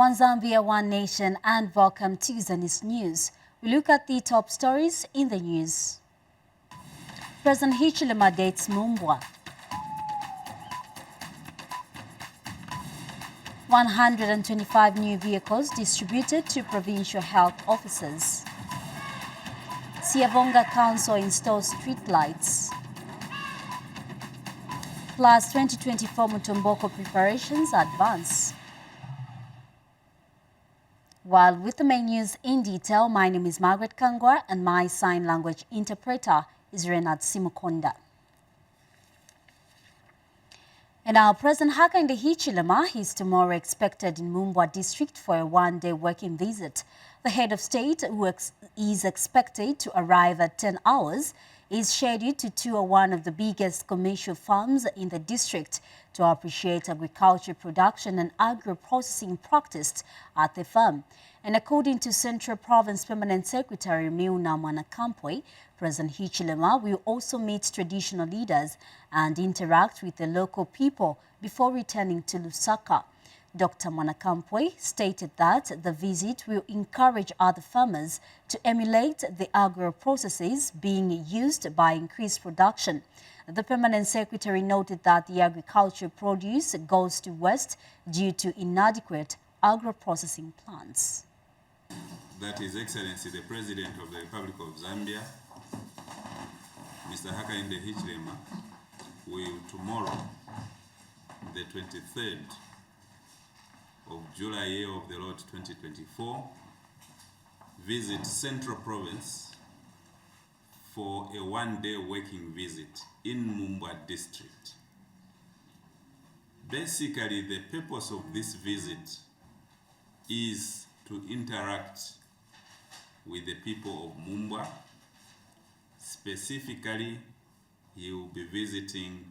One Zambia, One Nation, and welcome to Zanis News. We look at the top stories in the news. President Hichilema dates Mumbwa. 125 new vehicles distributed to provincial health officers. Siavonga Council installs street lights. Plus 2024 Mutomboko preparations advance. While with the main news in detail, my name is Margaret Kangwa and my sign language interpreter is Renat Simukonda. And now President Hakainde Hichilema is tomorrow expected in Mumbwa district for a one-day working visit. The head of state, who is expected to arrive at 10 hours, is scheduled to tour one of the biggest commercial farms in the district to appreciate agriculture production and agro-processing practiced at the farm. And according to Central Province Permanent Secretary Milna Mwanakampwe, President Hichilema will also meet traditional leaders and interact with the local people before returning to Lusaka. Dr. Mwanakampwe stated that the visit will encourage other farmers to emulate the agro-processes being used by increased production. The Permanent Secretary noted that the agriculture produce goes to waste due to inadequate agro-processing plants. That His Excellency the President of the Republic of Zambia, Mr. Hakainde Hichilema, will tomorrow, the 23rd of July, year of the Lord 2024, visit Central Province for a one-day working visit in Mumbwa district. Basically, the purpose of this visit is to interact with the people of Mumbwa. Specifically, he will be visiting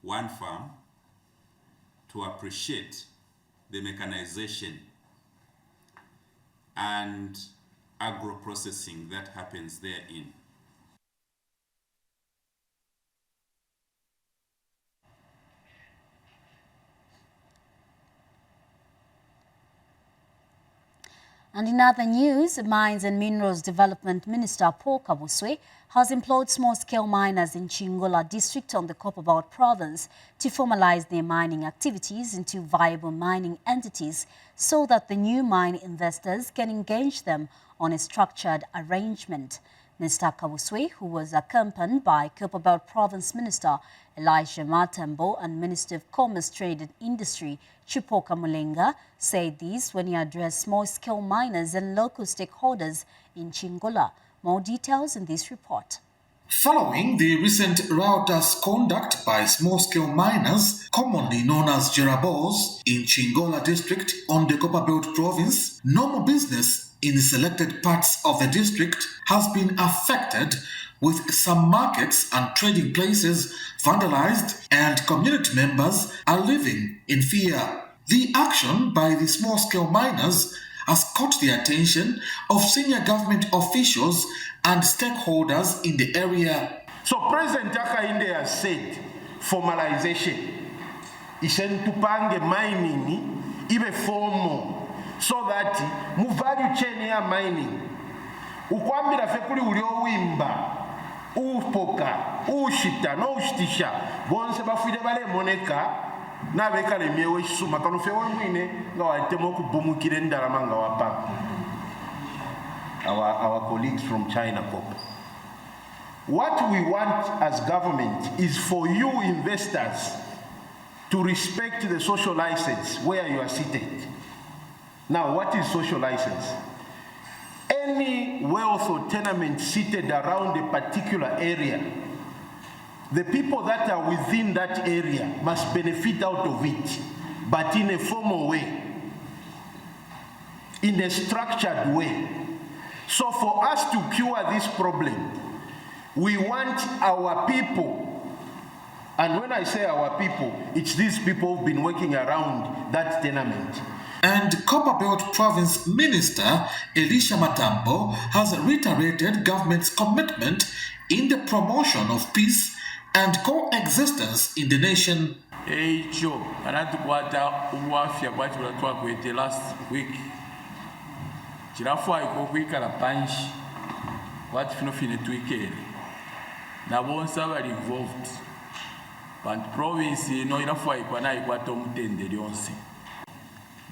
one farm to appreciate the mechanization and agro-processing that happens therein. And in other news, Mines and Minerals Development Minister Paul Kabuswe has employed small-scale miners in Chingola district on the Copperbelt province to formalize their mining activities into viable mining entities so that the new mine investors can engage them on a structured arrangement. Mr. Kabuswe, who was accompanied by Copperbelt Province Minister Elisha Matambo and Minister of Commerce, Trade and Industry Chipoka Mulenga, said this when he addressed small-scale miners and local stakeholders in Chingola. More details in this report. Following the recent riotous conduct by small-scale miners, commonly known as Jerabos, in Chingola district on the Copperbelt province, normal business in selected parts of the district has been affected, with some markets and trading places vandalized and community members are living in fear. The action by the small-scale miners has caught the attention of senior government officials and stakeholders in the area. So President Hakainde has said formalization. Tupange mining ibe formal so that mu value chain ya mining ukwambira fekuli uliowimba upoka ushita no ushitisha bonse bafuide bale moneka na bekale myewe suma kanufe wengine nga watemo kubumukire ndala manga wapa our colleagues from China Pop. What we want as government is for you investors to respect the social license where you are seated. Now, what is social license? Any wealth or tenement seated around a particular area, the people that are within that area must benefit out of it, but in a formal way, in a structured way. So for us to cure this problem, we want our people, and when I say our people, it's these people who've been working around that tenement. And Copperbelt Province Minister Elisha Matambo has reiterated government's commitment in the promotion of peace and coexistence in the nation. Echo anatukwata ubwafya bwachula twakwete last week chirafwa iko kwikala panshi wati fino fine twikere na bonsa bali involved but province ino irafwa iko na ikwata omutende lyonse.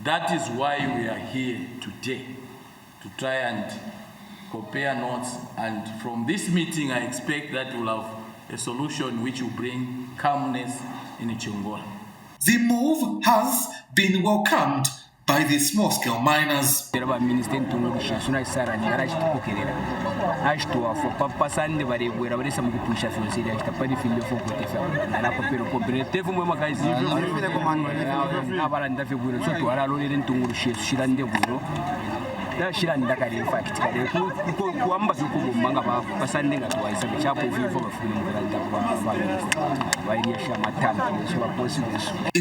That is why we are here today, to try and compare notes, and from this meeting I expect that we'll have a solution which will bring calmness in Chingola. The move has been welcomed by the small-scale miners. It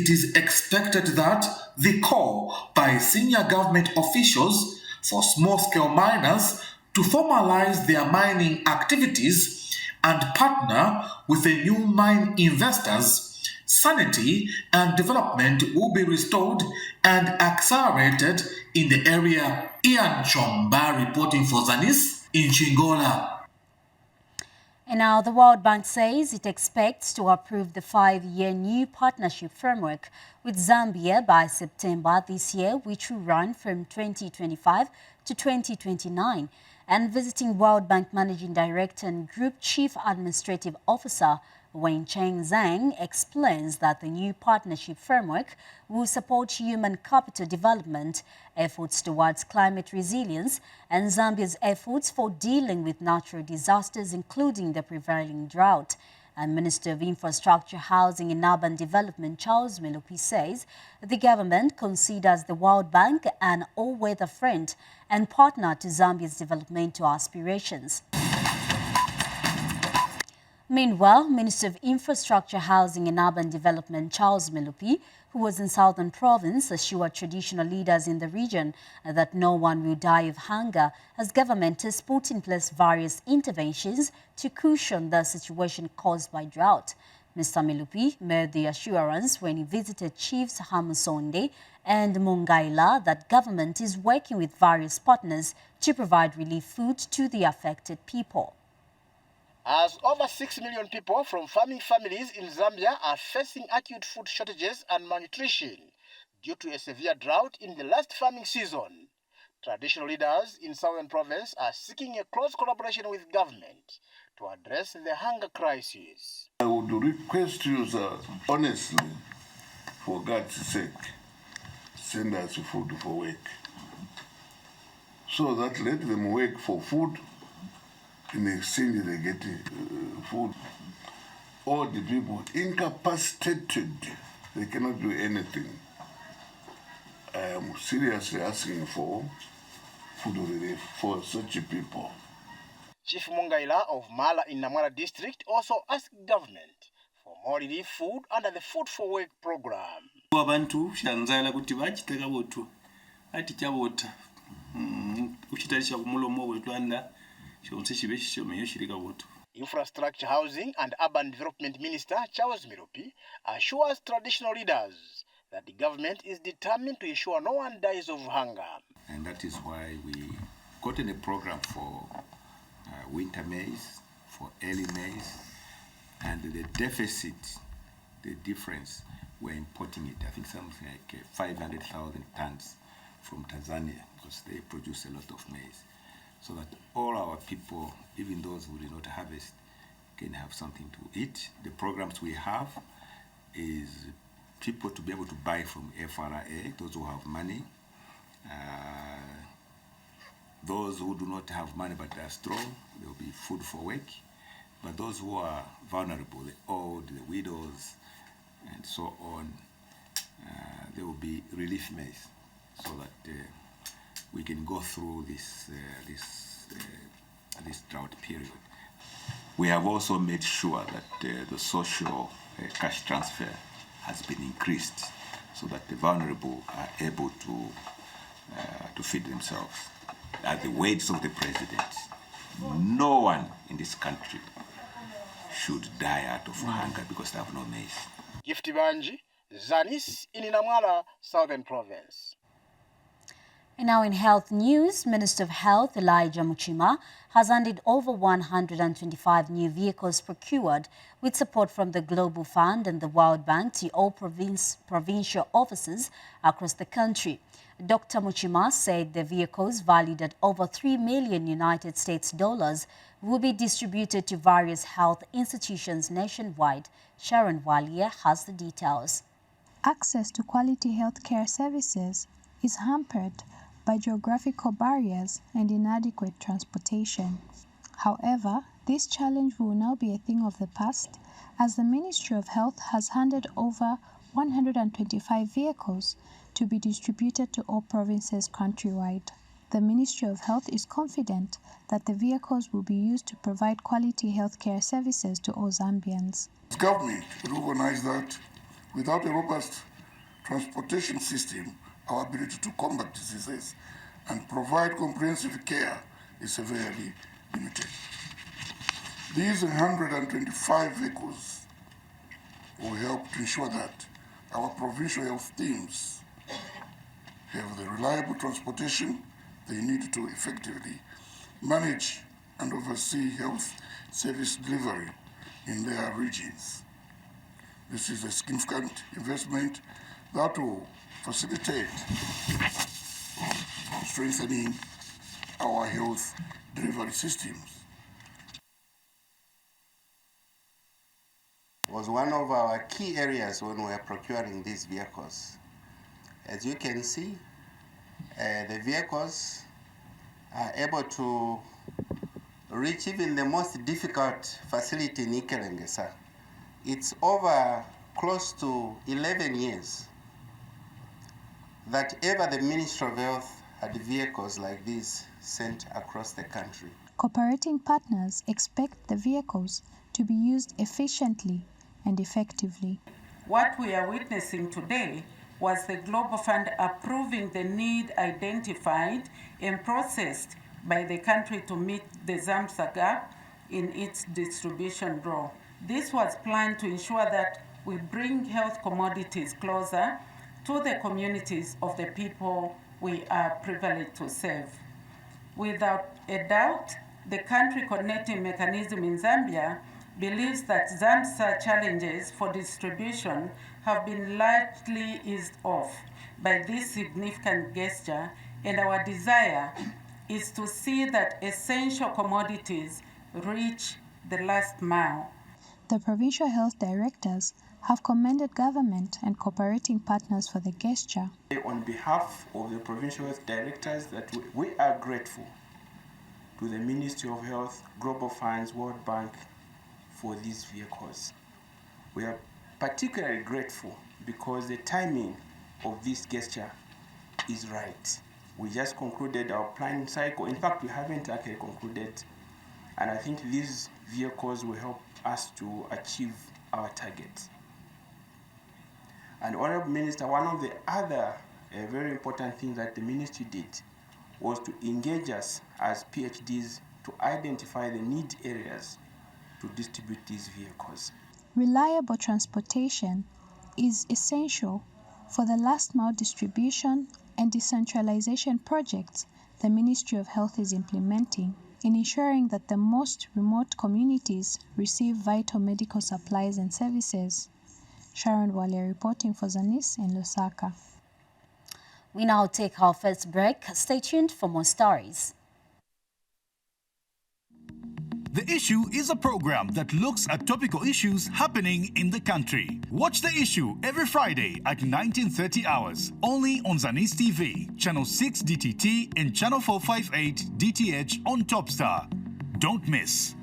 is expected that the call by senior government officials for small-scale miners to formalize their mining activities and partner with the new mine investors, sanity and development will be restored and accelerated in the area. Ian Chomba reporting for Zanis in Chingola. And now the World Bank says it expects to approve the 5-year new partnership framework with Zambia by September this year, which will run from 2025 to 2029. And visiting World Bank Managing Director and Group Chief Administrative Officer Wencheng Zhang explains that the new partnership framework will support human capital development, efforts towards climate resilience, and Zambia's efforts for dealing with natural disasters, including the prevailing drought. And Minister of Infrastructure, Housing and Urban Development Charles Melupi says the government considers the World Bank an all-weather friend and partner to Zambia's developmental aspirations. Meanwhile, Minister of Infrastructure, Housing and Urban Development Charles Melupi, who was in Southern Province, assured traditional leaders in the region that no one will die of hunger, as government has put in place various interventions to cushion the situation caused by drought. Mr. Melupi made the assurance when he visited Chiefs Hamusonde and Mungaila that government is working with various partners to provide relief food to the affected people. As over 6 million people from farming families in Zambia are facing acute food shortages and malnutrition due to a severe drought in the last farming season, traditional leaders in Southern Province are seeking a close collaboration with government to address the hunger crisis. I would request you, sir, honestly, for God's sake, send us food for work. So that let them work for food. In exchange, they get food. All the people incapacitated, they cannot do anything. I am seriously asking for food relief for such people. Chief Mungaila of Mala in Namwara district also asked government for more relief food under the Food for Work program. Abantu shanzala kuti vachiteka votu ati chavota uchitarisha kumulomo wetwanda. Infrastructure, Housing and Urban Development Minister Charles Melupi assures traditional leaders that the government is determined to ensure no one dies of hunger. And that is why we got in a program for winter maize, for early maize, and the deficit, the difference, we're importing it. I think something like 500,000 tons from Tanzania because they produce a lot of maize. So that all our people, even those who did not harvest, can have something to eat. The programs we have is people to be able to buy from FRA, those who have money. Those who do not have money but are strong, there will be food for work. But those who are vulnerable, the old, the widows, and so on, there will be relief maize so that we can go through this drought period. We have also made sure that the social cash transfer has been increased so that the vulnerable are able to feed themselves. At the words of the president, no one in this country should die out of hunger because they have no maize. Gifty Banji, Zanis in Inamwala, Southern Province. And now in health news, Minister of Health Elijah Muchima has handed over 125 new vehicles procured with support from the Global Fund and the World Bank to all provincial offices across the country. Dr. Muchima said the vehicles, valued at over $3 million United States dollars, will be distributed to various health institutions nationwide. Sharon Walia has the details. Access to quality healthcare services is hampered by geographical barriers and inadequate transportation. However, this challenge will now be a thing of the past as the Ministry of Health has handed over 125 vehicles to be distributed to all provinces countrywide. The Ministry of Health is confident that the vehicles will be used to provide quality healthcare services to all Zambians. The government recognizes that without a robust transportation system, our ability to combat diseases and provide comprehensive care is severely limited. These 125 vehicles will help to ensure that our provincial health teams have the reliable transportation they need to effectively manage and oversee health service delivery in their regions. This is a significant investment that will facilitate strengthening our health delivery systems. Was one of our key areas when we were procuring these vehicles. As you can see, the vehicles are able to reach even the most difficult facility in Ikelengesa. It's over close to 11 years that ever the Ministry of Health had vehicles like these sent across the country. Cooperating partners expect the vehicles to be used efficiently and effectively. What we are witnessing today was the Global Fund approving the need identified and processed by the country to meet the ZAMSA gap in its distribution role. This was planned to ensure that we bring health commodities closer to the communities of the people we are privileged to serve. Without a doubt, the country connecting mechanism in Zambia believes that ZAMSA challenges for distribution have been largely eased off by this significant gesture, and our desire is to see that essential commodities reach the last mile. The provincial health directors have commended government and cooperating partners for the gesture. On behalf of the provincial health directors, that we are grateful to the Ministry of Health, Global Funds, World Bank for these vehicles. We are particularly grateful because the timing of this gesture is right. We just concluded our planning cycle. In fact, we haven't actually concluded, and I think these vehicles will help us to achieve our targets. And Honorable Minister, one of the other very important things that the ministry did was to engage us as PhDs to identify the need areas to distribute these vehicles. Reliable transportation is essential for the last mile distribution and decentralization projects the Ministry of Health is implementing in ensuring that the most remote communities receive vital medical supplies and services. Sharon Wale reporting for Zanis in Lusaka. We now take our first break. Stay tuned for more stories. The Issue is a program that looks at topical issues happening in the country. Watch The Issue every Friday at 19:30 hours, only on Zanis TV, Channel 6 DTT and Channel 458 DTH on Topstar. Don't miss.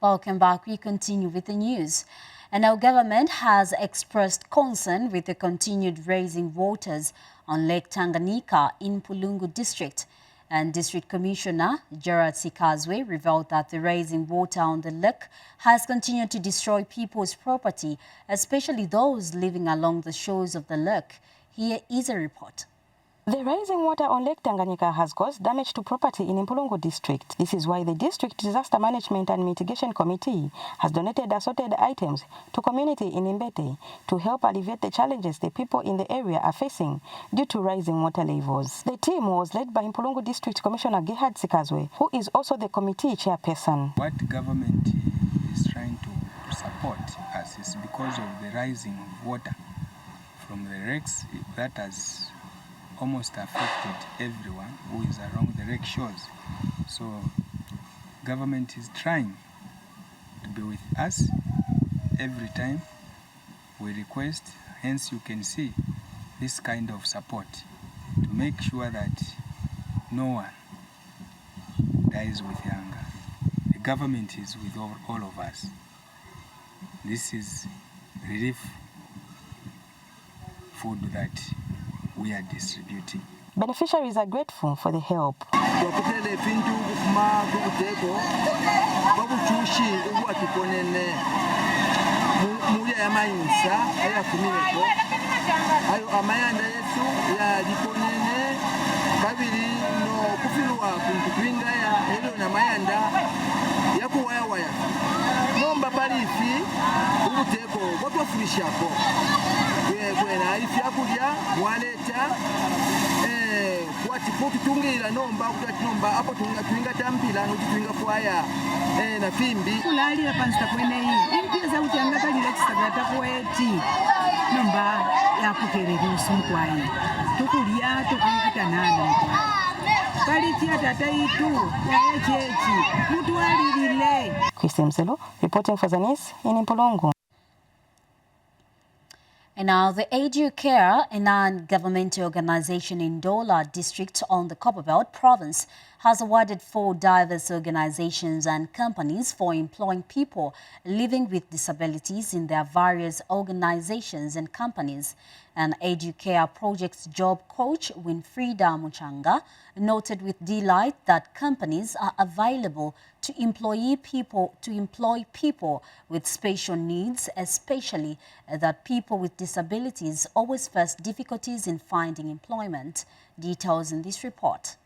Welcome back. We continue with the news. And our government has expressed concern with the continued raising waters on Lake Tanganyika in Pulungu district. And District Commissioner Gerard Sikazwe revealed that the raising water on the lake has continued to destroy people's property, especially those living along the shores of the lake. Here is a report. The rising water on Lake Tanganyika has caused damage to property in Mpulungu district. This is why the District Disaster Management and Mitigation Committee has donated assorted items to community in Mbete to help alleviate the challenges the people in the area are facing due to rising water levels. The team was led by Mpulungu District Commissioner Gerhard Sikazwe, who is also the committee chairperson. What government is trying to support us is because of the rising water from the lakes that has almost affected everyone who is along the lake shores. So government is trying to be with us every time we request. Hence you can see this kind of support to make sure that no one dies with hunger. The government is with all of us. This is relief food that we are distributing. Beneficiaries are grateful for the help. Christine Mselo reporting for Zanis in Mpulungu. And now the Educare, a non-governmental organization in Ndola district on the Copperbelt province, has awarded 4 diverse organizations and companies for employing people living with disabilities in their various organizations and companies. An Educare project's job coach, Winfrida Muchanga, noted with delight that companies are available to employ people with special needs, especially that people with disabilities always face difficulties in finding employment. Details in this report.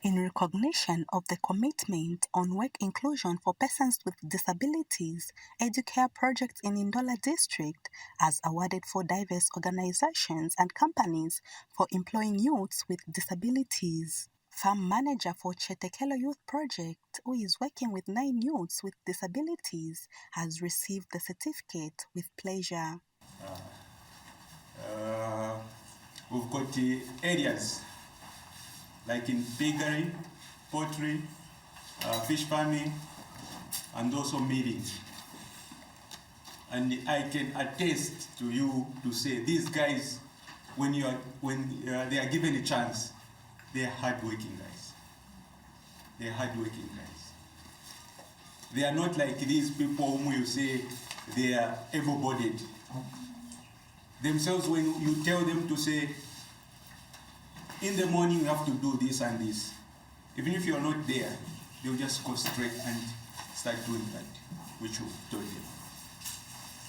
In recognition of the commitment on work inclusion for persons with disabilities, Educare Project in Ndola District has awarded 4 diverse organizations and companies for employing youths with disabilities. Farm manager for Chetekelo Youth Project, who is working with 9 youths with disabilities, has received the certificate with pleasure. We've got the areas like in piggery, poultry, fish farming, and also milling. And I can attest to you to say these guys, when they are given a chance, they are hardworking guys. They are hardworking guys. They are not like these people whom you say they are able-bodied. Themselves, when you tell them to say, in the morning you have to do this and this, even if you're not there, they'll just go straight and start doing that, which you told them.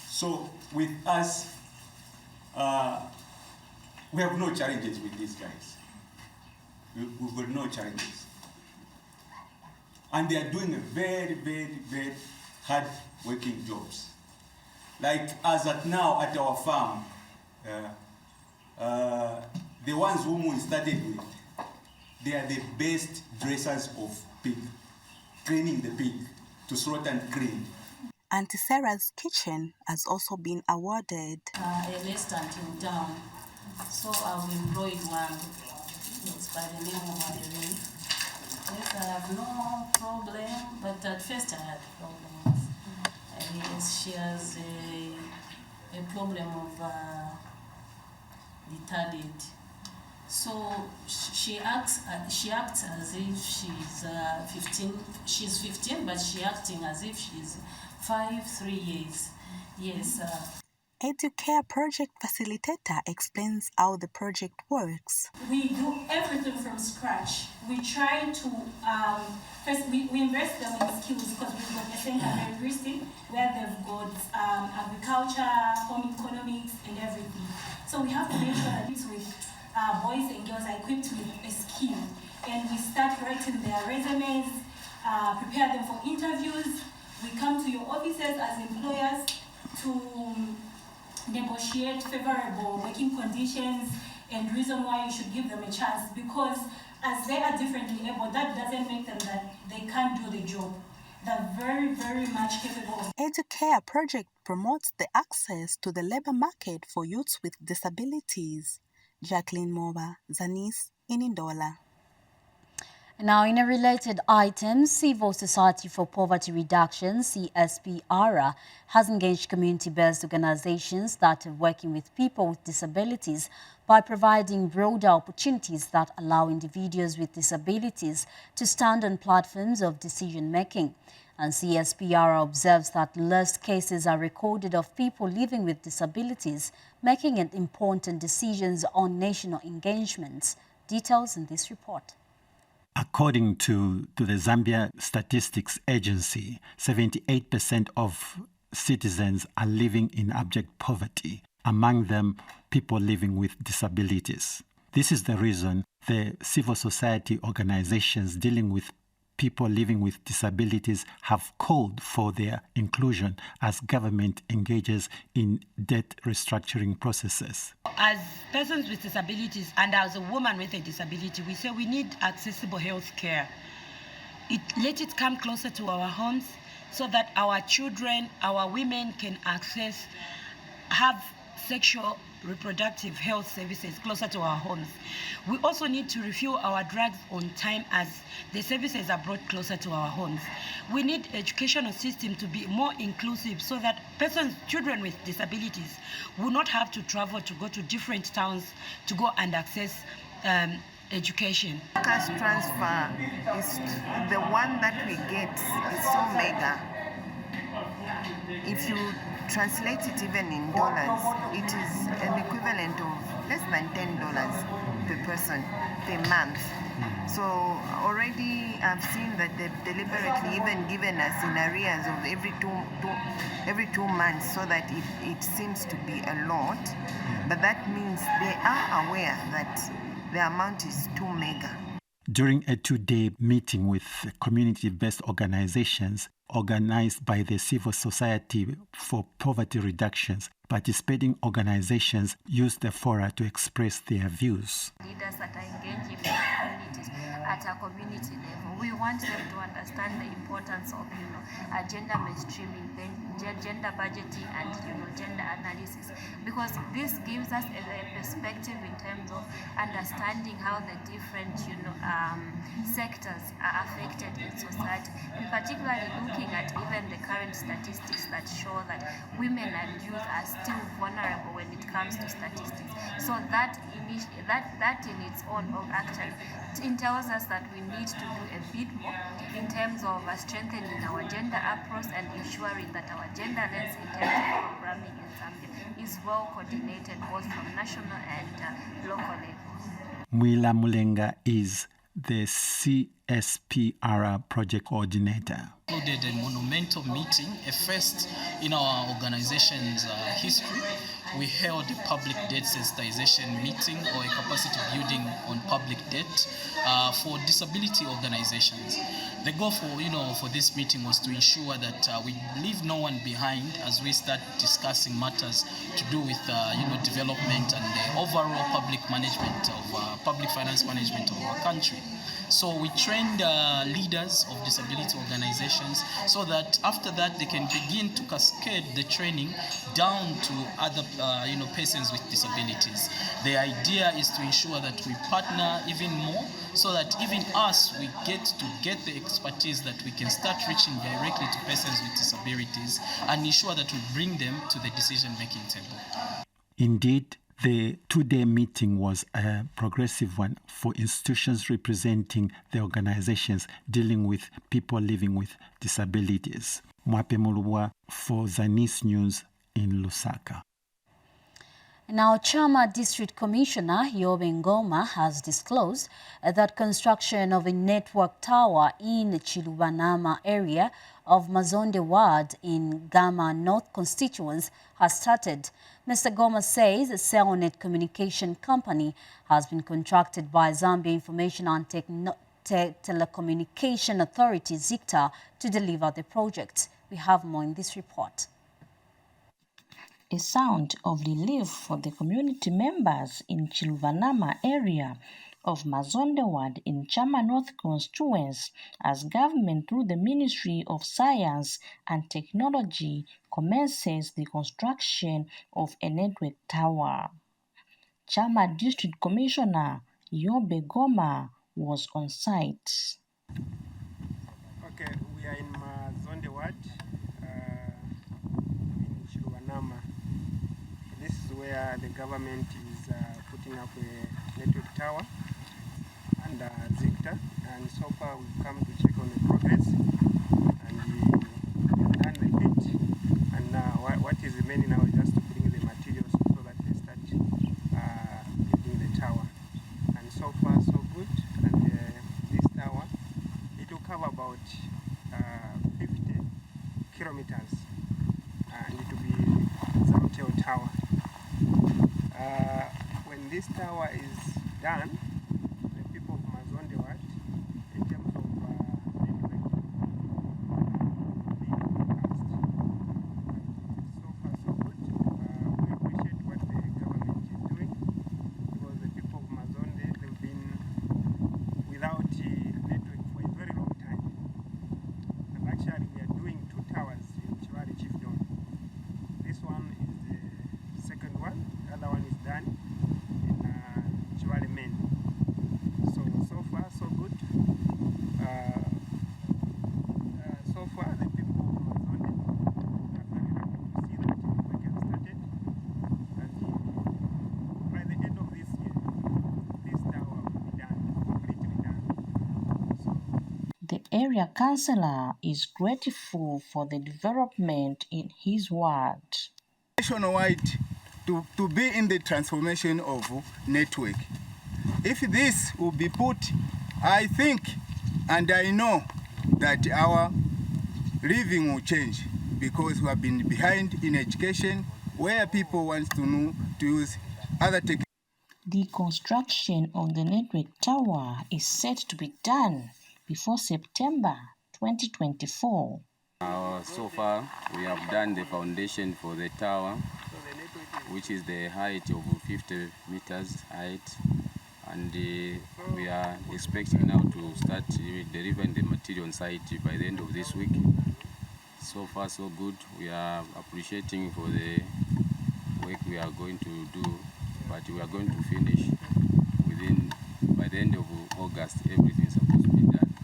So with us, we have no challenges with these guys. We've got no challenges. And they are doing a very, very, very hard working jobs. Like as at now at our farm, the ones whom we started with, they are the best dressers of pig, cleaning the pig to slaughter and clean. Auntie Sarah's Kitchen has also been awarded. A restaurant in town, so I've employed one. It's by the name of Irene. Yes, I have no problem, but at first I had problems. Yes, she has a problem of retarded. So she acts as if she's 15. She's 15, but she's acting as if she's 3 years. Yes. Educare project facilitator explains how the project works. We do everything from scratch. We try to first we invest them in skills because we've got a center at university where they've got agriculture, home economics, and everything. So we have to make sure that it's with boys and girls are equipped with a skill. And we start writing their resumes, prepare them for interviews. We come to your offices as employers to negotiate favorable working conditions and reason why you should give them a chance, because as they are differently able, that doesn't make them that they can't do the job. They're very, very much capable. Educare project promotes the access to the labor market for youths with disabilities. Jacqueline Mumbwa, Zanis, in Ndola. Now, in a related item, Civil Society for Poverty Reduction, CSPR, has engaged community-based organizations that are working with people with disabilities by providing broader opportunities that allow individuals with disabilities to stand on platforms of decision-making. And CSPR observes that less cases are recorded of people living with disabilities making important decisions on national engagements. Details in this report. According to the Zambia Statistics Agency, 78% of citizens are living in abject poverty, among them people living with disabilities. This is the reason the civil society organizations dealing with people living with disabilities have called for their inclusion as government engages in debt restructuring processes. As persons with disabilities and as a woman with a disability, we say we need accessible health care. Let it come closer to our homes so that our children, our women can have sexual reproductive health services closer to our homes. We also need to refuel our drugs on time as the services are brought closer to our homes. We need educational system to be more inclusive so that children with disabilities will not have to travel to go to different towns to go and access education. Cash transfer is the one that we get is so mega. If you translate it even in dollars, it is an equivalent of less than $10 per person per month. So already I've seen that they've deliberately even given us in arrears of every 2 months, so that it seems to be a lot. But that means they are aware that the amount is too mega. During a 2-day meeting with community-based organizations organized by the Civil Society for Poverty Reductions, participating organizations used the fora to express their views. Leaders that are engaging with communities at a community level, we want them to understand the importance of gender mainstreaming, gender budgeting, and gender analysis, because this gives us a perspective in terms of understanding how the different sectors are affected in society, and particularly looking at even the current statistics that show that women and youth are still vulnerable when it comes to statistics. So that in its own actually tells us that we need to do a bit more in terms of strengthening our gender approach and ensuring that our gender lens in terms of programming in Zambia is well coordinated both from national and local levels. Mwila Mulenga is the CSPR project coordinator. Included a monumental meeting, a first in our organization's history. We held a public debt sensitization meeting or a capacity building on public debt for disability organizations. The goal for this meeting was to ensure that we leave no one behind as we start discussing matters to do with development and the overall public management of public finance management of our country. So we trained leaders of disability organizations so that after that they can begin to cascade the training down to other persons with disabilities. The idea is to ensure that we partner even more so that even us, we get the expertise that we can start reaching directly to persons with disabilities and ensure that we bring them to the decision-making table. Indeed, the 2-day meeting was a progressive one for institutions representing the organizations dealing with people living with disabilities. Mwape Mulubwa for Zanis News in Lusaka. Now, Chama District Commissioner Yobe Ngoma has disclosed that construction of a network tower in the Chilubanama area of Mazonde Ward in Gama North constituents has started. Mr. Ngoma says the Cellnet Communication Company has been contracted by Zambia Information and Telecommunication Authority, ZICTA, to deliver the project. We have more in this report. A sound of relief for the community members in Chilubanama area of Mazonde Ward in Chama North constituency as government through the Ministry of Science and Technology commences the construction of a network tower. Chama District Commissioner Yobe Ngoma was on site. Okay, we are in Mazonde Ward in Chilubanama. This is where the government is putting up a network tower under ZICTA, and so far we've come to check on the progress, and we've done the bit, and now what is remaining now is just to bring the materials so that they start building the tower. And so far so good, and this tower, it will cover about 50 kilometers, and it will be Zamtel Tower. When this tower is done, the people of Mazonde Ward, in terms of network, so far so good. We appreciate what the government is doing, because the people of Mazonde, they've been without network for a very long time. And actually we are doing 2 towers in Chiwari Chiefdom. This one is the second one, the other one is done in Chiwari Main. So far so good. So far the people of Mazonde are very happy to see that work has started, and by the end of this year, this tower will be done, completely done. The area councillor is grateful for the development in his ward. Nationwide, to be in the transformation of network. If this will be put, I think and I know that our living will change, because we have been behind in education, where people want to know to use other technologies. The construction of the network tower is set to be done before September 2024. So far, we have done the foundation for the tower, which is the height of 50 meters height, and we are expecting now to start delivering the material on site by the end of this week. So far, so good. We are appreciating for the work we are going to do, but we are going to finish by the end of August. Everything is supposed to be done.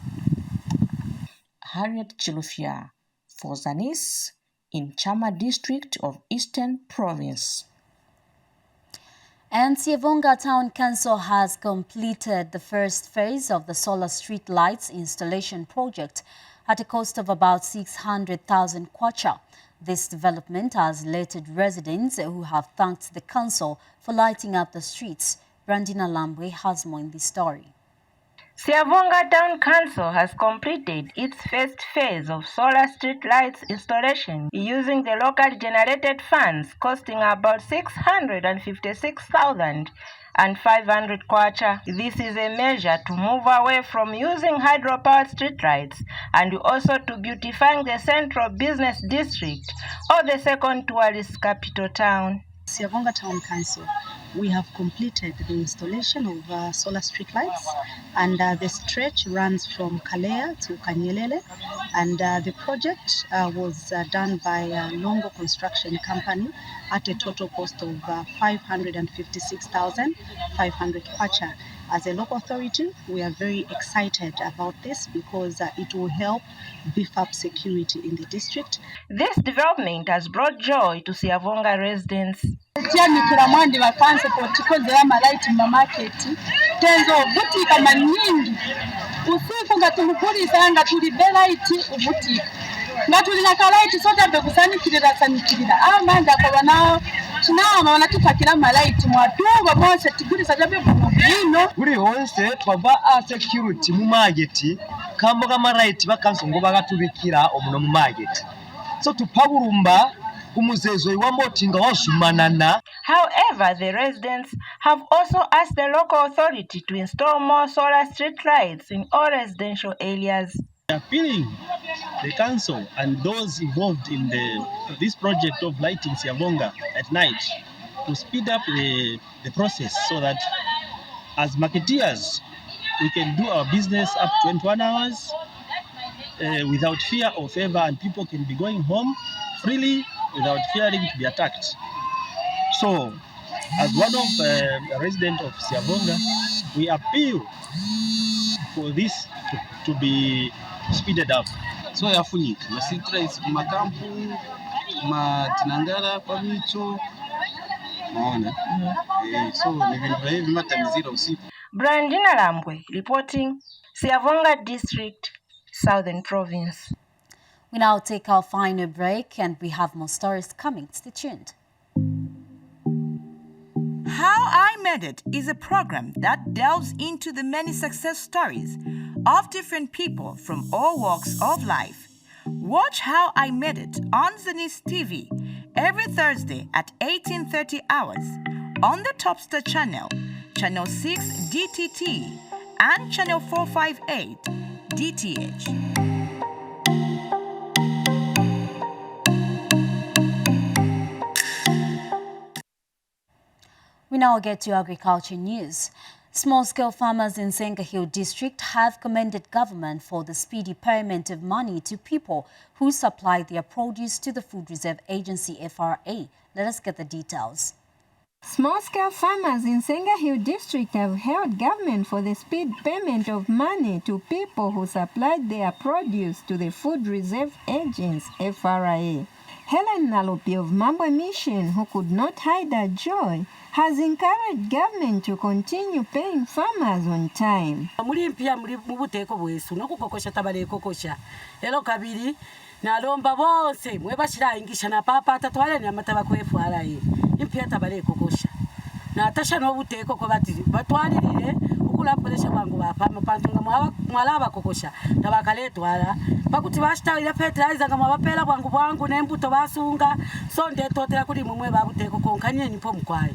Harriet Chilufya for Zanis in Chama District of Eastern Province. And Siavonga Town Council has completed the first phase of the solar street lights installation project at a cost of about 600,000 kwacha. This development has elated residents who have thanked the council for lighting up the streets. Brandina Lambwe has more in this story. Siavonga Town Council has completed its first phase of solar street lights installation using the locally generated funds costing about 656,500 kwacha. This is a measure to move away from using hydropowered streetlights and also to beautifying the central business district or the second tourist capital town. Siavonga Town Council, we have completed the installation of solar street lights, and the stretch runs from Kalea to Kanyelele, and the project was done by Longo Construction Company at a total cost of 556,500 kwacha. As a local authority, we are very excited about this because it will help beef up security in the district. This development has brought joy to Siavonga residents. tunama wanatupakira malaiti mwatuba bose tiguriza jabe bino buri wonse twava a security mu market kambo kama right bakansongo bagatubikira omuno mu market so tupabulumba umuzezo iwambotinga wasumanana. However, the residents have also asked the local authority to install more solar street lights in all residential areas. Appealing the council and those involved in this project of lighting Siavonga at night to speed up the process so that as marketeers we can do our business up to 21 hours without fear or favor, and people can be going home freely without fearing to be attacked. So, as one of the residents of Siavonga, we appeal for this to be speeded up. So yafunyika masitrais kumakampu matinangara kwa micho maona so ni vindu hivi matamizira usiku. Brandina Lambwe reporting, Siavonga District, Southern Province. We now take our final break and we have more stories coming. Stay tuned. How I Made It is a program that delves into the many success stories of different people from all walks of life. Watch How I Made It on Zanis TV every Thursday at 18:30 hours on the Topstar channel, channel 6 DTT and channel 458 DTH. We now get to agriculture news. Small-scale farmers in Senga Hill district have commended government for the speedy payment of money to people who supply their produce to the Food Reserve Agency FRA. Let us get the details. Small-scale farmers in Senga Hill district have held government for the speed payment of money to people who supplied their produce to the Food Reserve Agency FRA. Helen Nalopi of Mumbwa Mission, who could not hide her joy, has encouraged government to continue paying farmers on time. Mulimpia mubuteko bwesu nokukokosha tabale kokosha elo kabiri nalomba bose mwebashira ingisha na papa tatwale ni amataba ku FRA impia tabale kokosha na atasha no buteko ko batwalirire ukulaporesha bangu bapa mapantunga mwalaba kokosha tabakaletwala bakuti bashitawira fertilizer nga mwabapela bwangu nembuto basunga so ndetotera kuli mumwe babuteko konkanye nipo mukwaye.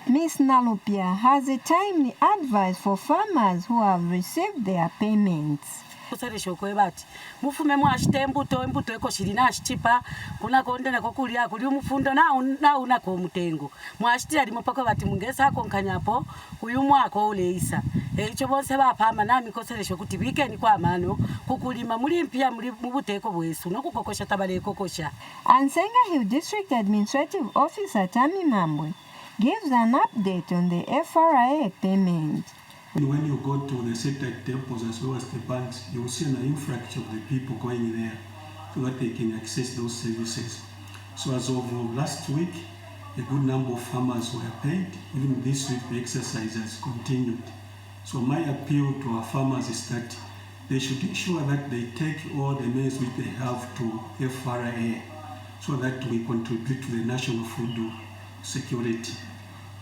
Ms. Nalupia has a timely advice for farmers who have received their payments. Kusarisho kwebati mufume mwashite embuto eko shirina ashichipa kuna kondene kokulia kuli umufundo na unako mutengo mwashitira limopako bati mungesa akonkanyapo uyu mwako uleisa echo bonse bapama nami koseresho kuti weekend kwa mano kukulima mulimpia mubuteko bwesu nokukokosha tabale kokosha. And Senga Hill District Administrative Officer Tami Mambwe gives an update on the FRA payment. When you go to the satellite temples as well as the banks, you will see an influx of the people going there so that they can access those services. So as of last week, a good number of farmers were paid. Even this week, the exercise has continued. So my appeal to our farmers is that they should ensure that they take all the means which they have to FRA so that we contribute to the national food security.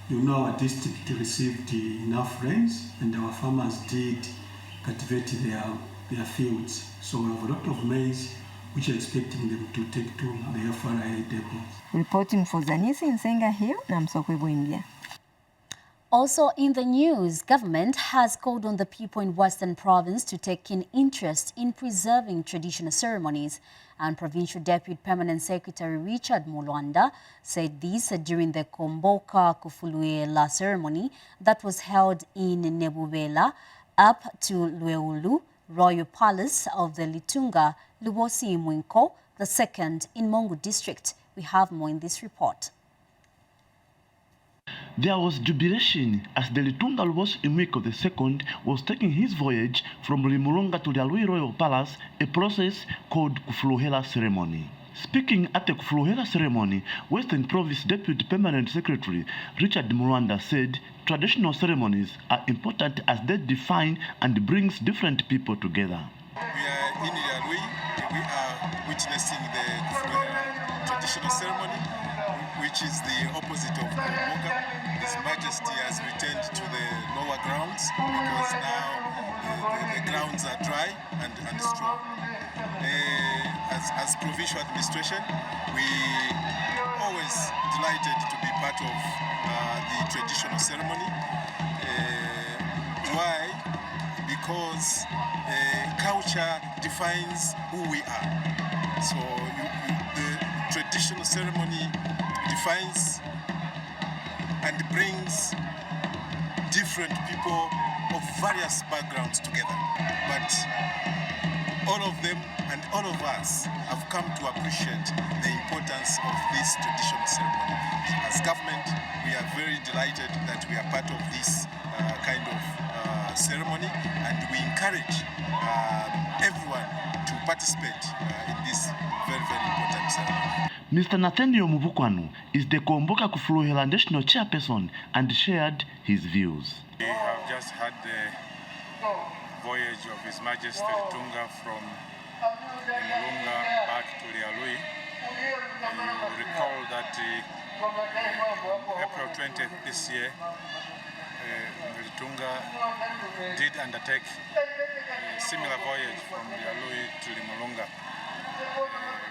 You know, our district received enough rains and our farmers did cultivate their fields. So we have a lot of maize which are expecting them to take to the FRA depot. Reporting for Zanis in Senga Hill, Namsokwe Bwimbia. Also in the news, government has called on the people in Western Province to take keen interest in preserving traditional ceremonies. And Provincial Deputy Permanent Secretary Richard Mulwanda said this during the Komboka Kufuluela ceremony that was held in Nebubela up to Lweulu, Royal Palace of the Litunga, Lubosi Mwinko, the second in Mongu District. We have more in this report. There was jubilation as the Litunga Lubosi Mwinko II was taking his voyage from Limulonga to the Alui Royal Palace, a process called Kufuluhela ceremony. Speaking at the Kufuluhela ceremony, Western Province Deputy Permanent Secretary Richard Mulwanda said traditional ceremonies are important as they define and brings different people together. We are in Alui, we are witnessing the Kufuluhela traditional ceremony, which which is the opposite of Mumbwa. His Majesty has returned to the lower grounds because now the grounds are dry and strong. As provincial administration, we always delighted to be part of the traditional ceremony. Why? Because culture defines who we are. So the traditional ceremony defines and brings different people of various backgrounds together. But all of them and all of us have come to appreciate the importance of this traditional ceremony. As government, we are very delighted that we are part of this kind of ceremony, and we encourage everyone to participate in this very, very important ceremony. Mr. Nathaniel Mubukwanu is the Kuomboka Kufuluhela National Chairperson and shared his views. We have just had the voyage of His Majesty Litunga from Mulunga back to Lialui. You recall that April 20th this year, Litunga did undertake a similar voyage from Lialui to Limulunga.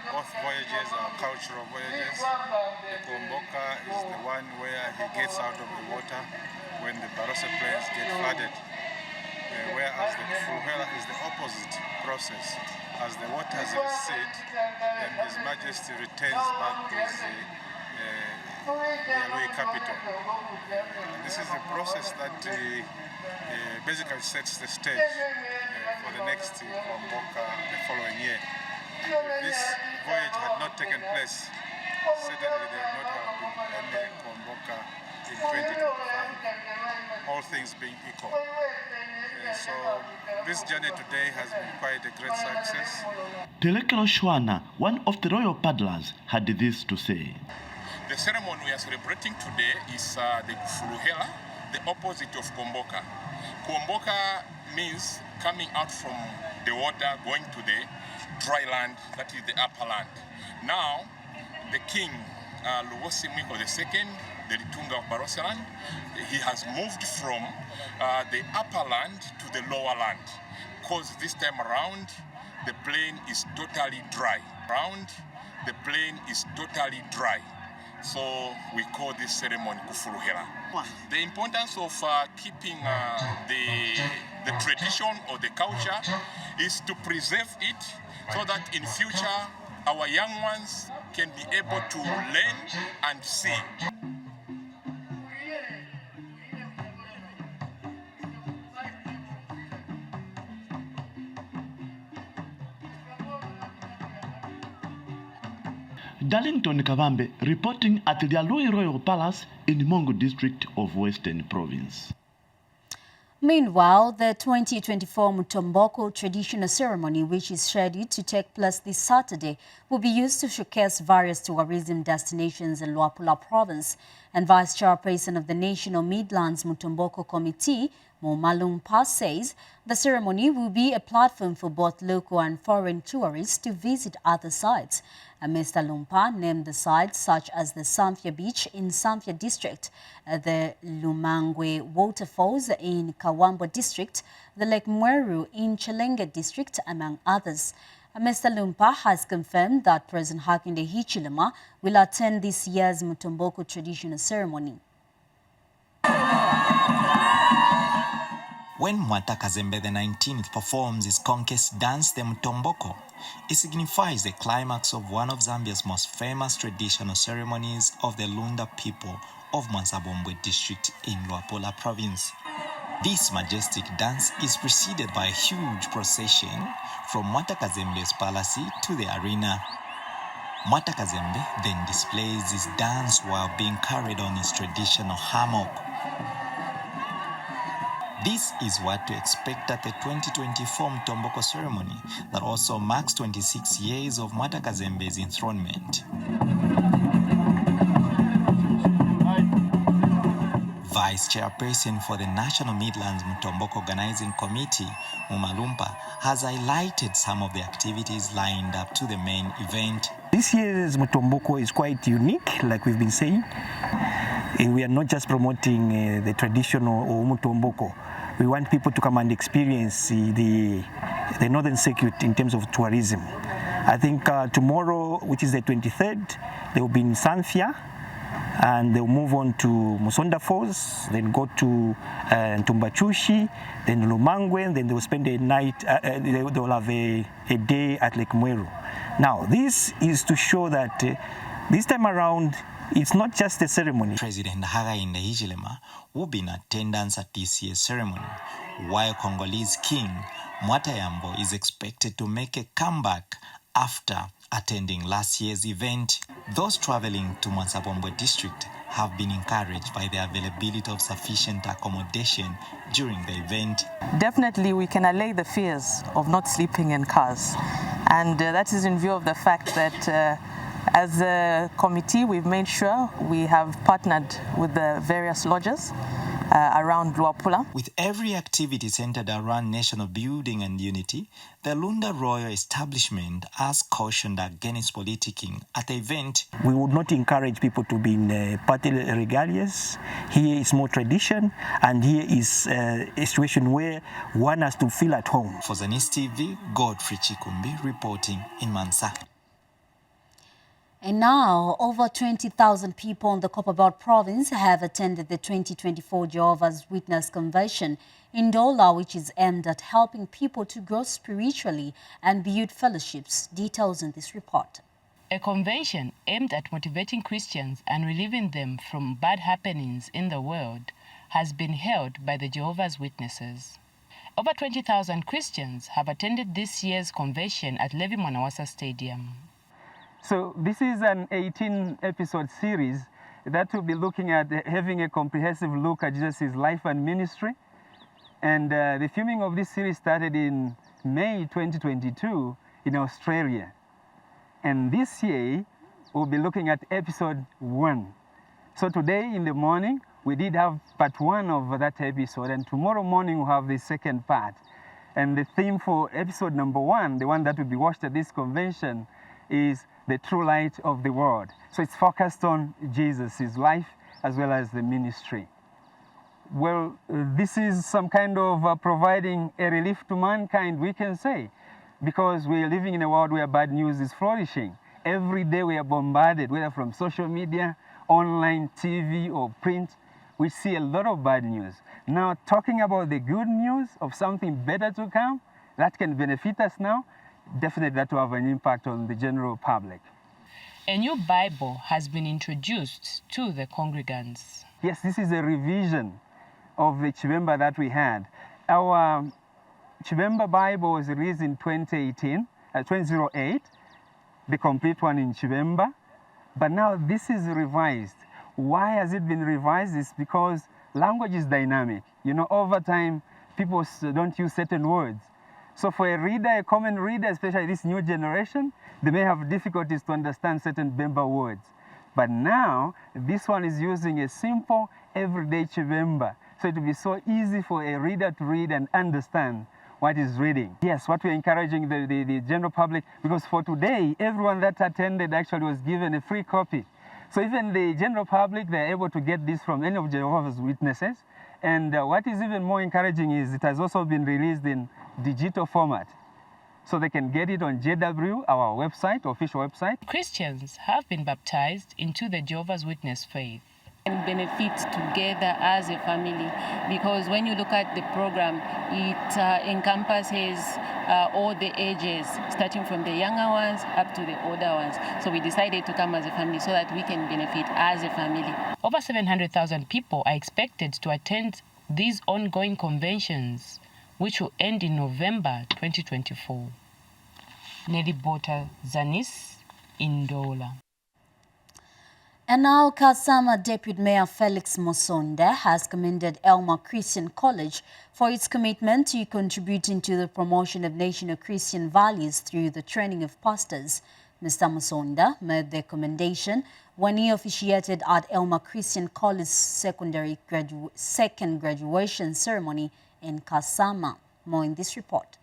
Both voyages are cultural voyages. The Kuomboka is the one where he gets out of the water when the Barossa plains get flooded, whereas the Kufuluhela is the opposite process. As the waters recede, then His Majesty returns back to his Lialui capital. And this is a process that basically sets the stage for the next Kuomboka the following year. If this voyage had not taken place, certainly there would not have been any Kuomboka in 2025, all things being equal. So this journey today has been quite a great success. Telekelo Shwana, one of the royal paddlers, had this to say. The ceremony we are celebrating today is the Kufuluhela, the opposite of Kuomboka. Kuomboka means coming out from the water, going to the dry land, that is the upper land. Now, the king, Lugosi Mwiko II, the Litunga of Barossa land, he has moved from the upper land to the lower land, because this time around, the plain is totally dry. The plain is totally dry. So we call this ceremony Kufuluhela. The importance of keeping the tradition or the culture is to preserve it so that in future our young ones can be able to learn and see. Darlington Kavambe reporting at the Lialui Royal Palace in Mongo district of Western Province. Meanwhile, the 2024 Mutomboko traditional ceremony, which is scheduled to take place this Saturday, will be used to showcase various tourism destinations in Luapula Province. And Vice Chairperson of the National Midlands Mutomboko Committee, Lumumba, says the ceremony will be a platform for both local and foreign tourists to visit other sites. And Mr. Lumumba named the sites such as the Samfya Beach in Samfya District, the Lumangwe Waterfalls in Kawambo District, the Lake Mweru in Chilenge District, among others. Mr. Lumumba has confirmed that President Hakainde Hichilema will attend this year's Mutomboko traditional ceremony. When Mwata Kazembe the 19th performs his conquest dance, the Mutomboko, it signifies the climax of one of Zambia's most famous traditional ceremonies of the Lunda people of Mwanzabombwe district in Luapula province. This majestic dance is preceded by a huge procession from Mwata Kazembe's palace to the arena. Mwata Kazembe then displays his dance while being carried on his traditional hammock. This is what to expect at the 2024 Mutomboko ceremony that also marks 26 years of Mwata Kazembe's enthronement. Vice Chairperson for the National Midlands Mutomboko Organizing Committee, Lumumba, has highlighted some of the activities lined up to the main event. This year's Mutomboko is quite unique, like we've been saying. We are not just promoting the traditional Mutomboko. We want people to come and experience the northern circuit in terms of tourism. I think tomorrow, which is the 23rd, they will be in Sanfia, and they'll move on to Musonda Falls, then go to Ntumbachushi, then Lumangwe, then they'll spend a night, they'll have a day at Lake Mweru. Now, this is to show that this time around, it's not just a ceremony. President Hakainde Hichilema will be in attendance at this year's ceremony, while Congolese King Mwatayambo is expected to make a comeback after attending last year's event. Those traveling to Mwansabombwe district have been encouraged by the availability of sufficient accommodation during the event. Definitely we can allay the fears of not sleeping in cars, and that is in view of the fact that as a committee we've made sure we have partnered with the various lodges around Luapula. With every activity centered around national building and unity, the Lunda Royal Establishment has cautioned against politicking at the event. We would not encourage people to be in party regalias. Here is more tradition, and here is a situation where one has to feel at home. For Zanis TV, Godfrey Chikumbi reporting in Mansa. And now, over 20,000 people in the Copperbelt province have attended the 2024 Jehovah's Witness Convention in Dola, which is aimed at helping people to grow spiritually and build fellowships. Details in this report. A convention aimed at motivating Christians and relieving them from bad happenings in the world has been held by the Jehovah's Witnesses. Over 20,000 Christians have attended this year's convention at Levi Mwanawasa Stadium. So this is an 18-episode series that will be looking at having a comprehensive look at Jesus' life and ministry. And the filming of this series started in May 2022 in Australia. And this year, we'll be looking at episode 1. So today in the morning, we did have part 1 of that episode, and tomorrow morning we'll have the second part. And the theme for episode number 1, the one that will be watched at this convention, is the true light of the world. So it's focused on Jesus, his life, as well as the ministry. Well, this is some kind of providing a relief to mankind, we can say, because we are living in a world where bad news is flourishing. Every day we are bombarded, whether from social media, online, TV, or print, we see a lot of bad news. Now, talking about the good news of something better to come, that can benefit us now, definitely that will have an impact on the general public. A new Bible has been introduced to the congregants. Yes, this is a revision of the Chibemba that we had. Our Chibemba Bible was released in 2008, the complete one in Chibemba, but now this is revised. Why has it been revised? It's because language is dynamic. You know, over time, people don't use certain words. So for a reader, a common reader, especially this new generation, they may have difficulties to understand certain Bemba words. But now, this one is using a simple, everyday Chibemba. So it will be so easy for a reader to read and understand what is reading. Yes, what we're encouraging the general public, because for today, everyone that attended actually was given a free copy. So even the general public, they're able to get this from any of Jehovah's Witnesses. And what is even more encouraging is it has also been released in digital format. So they can get it on JW, our website, official website. Christians have been baptized into the Jehovah's Witness faith. And benefit together as a family, because when you look at the program, it encompasses all the ages, starting from the younger ones up to the older ones. So we decided to come as a family so that we can benefit as a family. Over 700,000 people are expected to attend these ongoing conventions, which will end in November 2024. Nelly Bota, Zanis, Indola. And now, Kasama Deputy Mayor Felix Musonda has commended Elma Christian College for its commitment to contributing to the promotion of national Christian values through the training of pastors. Mr. Musonda made the commendation when he officiated at Elma Christian College second graduation ceremony in Kasama. More in this report.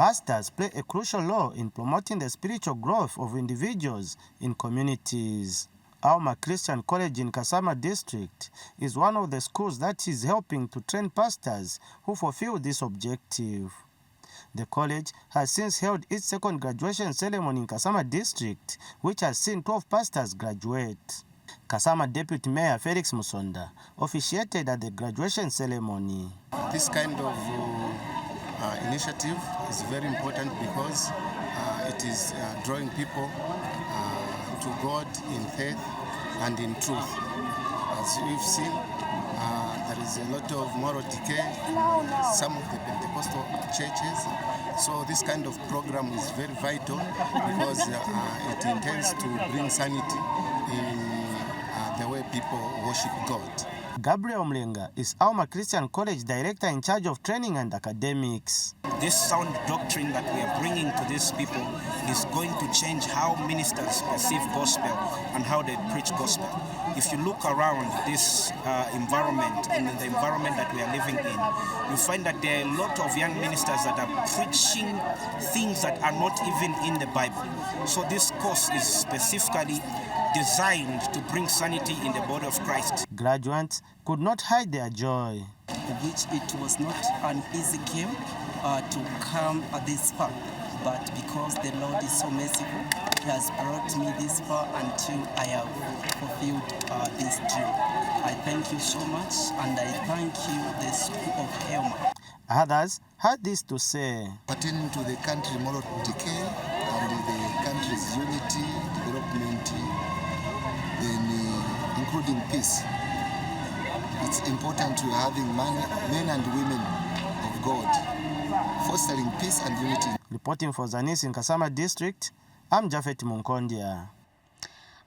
Pastors play a crucial role in promoting the spiritual growth of individuals in communities. Alma Christian College in Kasama District is one of the schools that is helping to train pastors who fulfill this objective. The college has since held its second graduation ceremony in Kasama District, which has seen 12 pastors graduate. Kasama Deputy Mayor Felix Musonda officiated at the graduation ceremony. This kind of initiative is very important because it is drawing people to God in faith and in truth. As we've seen, there is a lot of moral decay in some of the Pentecostal churches. So this kind of program is very vital because it intends to bring sanity in the way people worship God. Gabriel Mlenga is Alma Christian College Director in charge of training and academics. This sound doctrine that we are bringing to these people is going to change how ministers perceive gospel and how they preach gospel. If you look around this environment, in the environment that we are living in, you find that there are a lot of young ministers that are preaching things that are not even in the Bible. So this course is specifically designed to bring sanity in the body of Christ. Graduates could not hide their joy. Which it was not an easy game to come this far, but because the Lord is so merciful, He has brought me this far until I have fulfilled this dream. I thank you so much, and I thank you, the School of Helma. Others had this to say. Pertaining to the country moral decay and the country's unity, development, including peace. It's important to having men and women of God, fostering peace and unity. Reporting for Zanis in Kasama District, I'm Jafet Munkondia.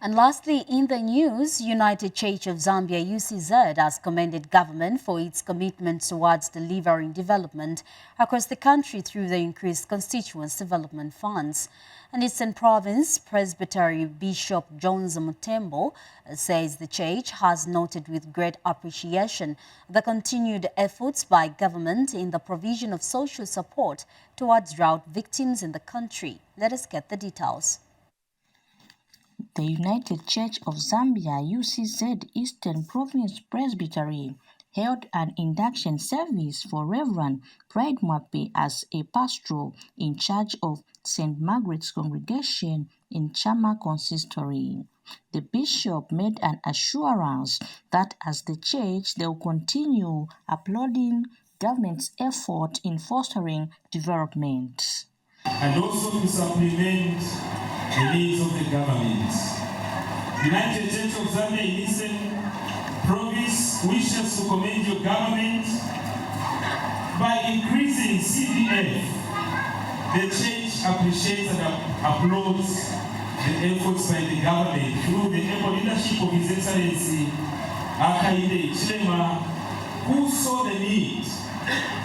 And lastly, in the news, United Church of Zambia, UCZ, has commended government for its commitment towards delivering development across the country through the increased constituents development funds. An Eastern Province Presbytery Bishop Jones Mutembo says the church has noted with great appreciation the continued efforts by government in the provision of social support towards drought victims in the country. Let us get the details. The United Church of Zambia, UCZ Eastern Province Presbytery, held an induction service for Reverend Pride Mwape as a pastoral in charge of St. Margaret's congregation in Chama Consistory. The bishop made an assurance that as the church, they will continue applauding government's effort in fostering development. And also to supplement the needs of the government. United Church of Zambia in Eastern Province wishes to commend your government by increasing CDF. The church appreciates and applauds the efforts by the government through the able leadership of His Excellency Akaide Chilema, who saw the need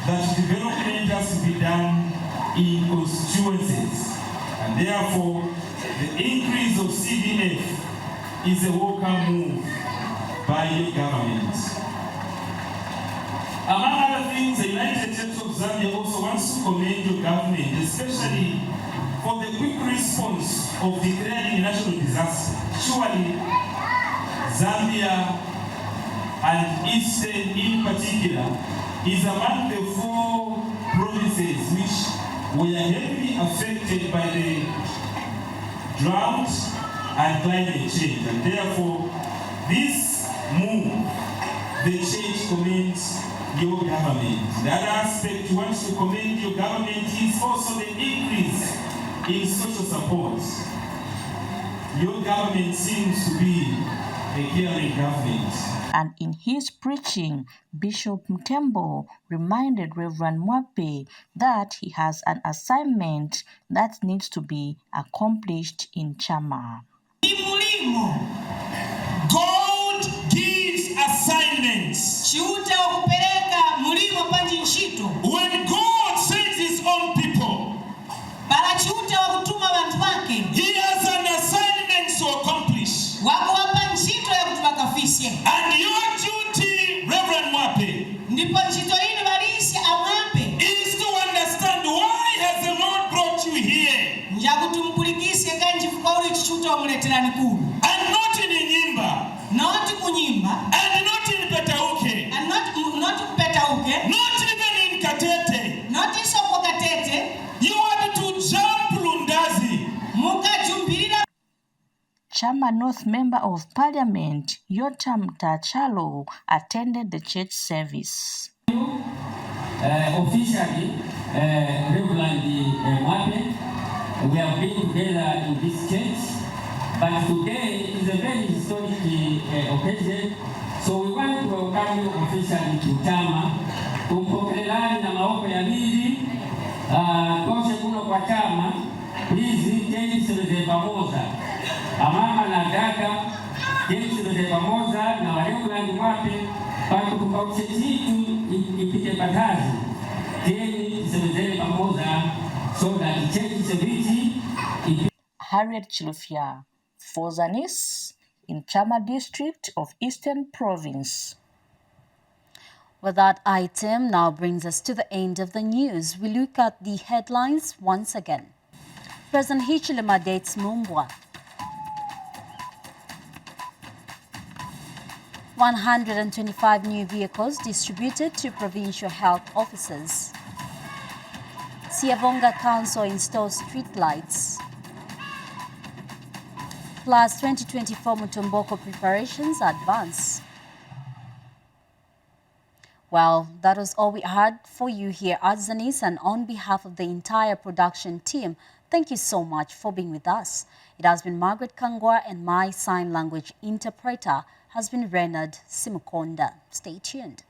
that development has to be done in constituencies, and therefore the increase of CDF is a welcome move by your government. Among other things, the United Church of Zambia also wants to commend your government, especially for the quick response of declaring a national disaster. Surely, Zambia and Eastern in particular is among the 4 provinces which were heavily affected by the drought and climate change. And therefore, this move, the church commends your government. The other aspect you want to commend your government is also the increase in social support. Your government seems to be a caring government. And in his preaching, Bishop Mutembo reminded Reverend Mwape that he has an assignment that needs to be accomplished in Chama. God gives assignments. When God sends His own people, He has an assignment to accomplish. And your duty, Reverend Mwape, is to understand why has the and not in Nyimba, not Kunyimba, and not in Petauke, and not Petauke, not even in Katete, not in Sokokatete. You want to jump Lundazi. Muka jumbirira. Chama North Member of Parliament Yotam Tachalo attended the church service. Officially, Reverend Mwape, we have been together in this church, but today is a very historic occasion, so we want to welcome you officially to Chama. Tumpokelelani na maombi ya mili, toshe kuno kwa Chama, please teni sebeze pamoja. Amama na dada, teni sebeze pamoja na Reverend Mwape, patu tukaushe chitu ipite batazi. Teni sebeze pamoja, so that the church is a victory. Harriet Chilufya for Zanis in Chama district of Eastern Province. Well, that item now brings us to the end of the news. We look at the headlines once again. President Hichilema dates Mumbwa. 125 new vehicles distributed to provincial health officers. Siavonga Council installs street lights. Plus 2024 Mutomboko preparations advance. Well, that was all we had for you here at Zanis, and on behalf of the entire production team, thank you so much for being with us. It has been Margaret Kangwa, and my sign language interpreter has been Renard Simukonda. Stay tuned.